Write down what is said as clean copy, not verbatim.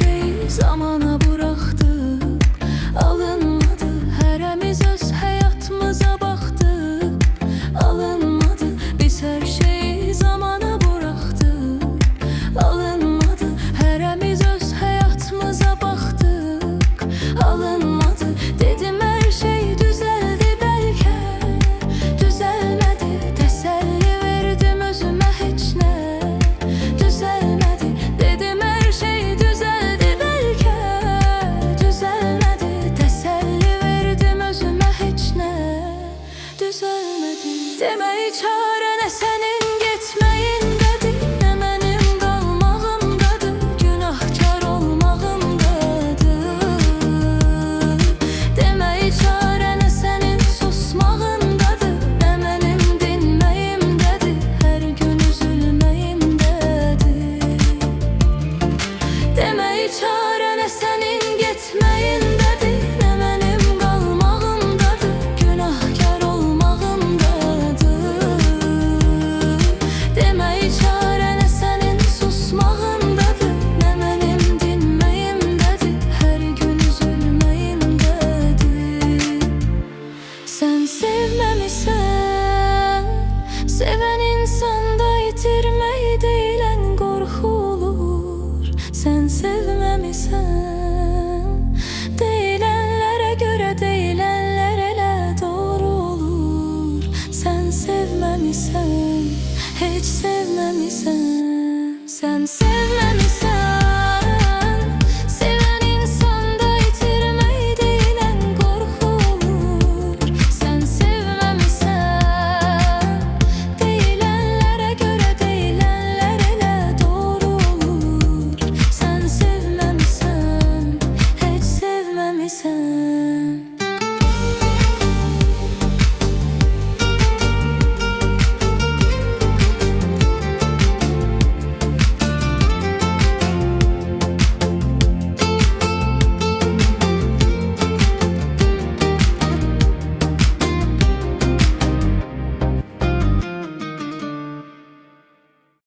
şeyi zamana bıraktık. Alınmadı, heremiz öz hayatımıza baktık. Alınmadı, biz her şeyi zamana bıraktık. Alınmadı, heremiz öz hayatımıza baktık. Alınmadı, dedim her şey düzeldi belki. Düzelmedi, teselli verdim özüme hiç ne. Düzelmedi, dedim her şey düzeldi belki. Düzelmedi, teselli verdim özüme hiç ne. Düzelmedi, demeyi çare ne senin gitmeyindedir, ne benim kalmağımdadır, günahkar olmağımdadır. Demeyi çare ne senin susmağındadır, ne benim dinmeyimdedir, her gün üzülmeyimdedir. Demeyi çare ne senin gitmeyindedir, ne benim kalmağımdadır, günahkar olmağımdadır. Demeyi çare ne senin susmağındadır, ne benim dinmeyimdedir, her gün üzülmeyimdedir. Sen sevmemişsen, seven insanda yitirmeyi değilen korku olur. Sen sevmemişsen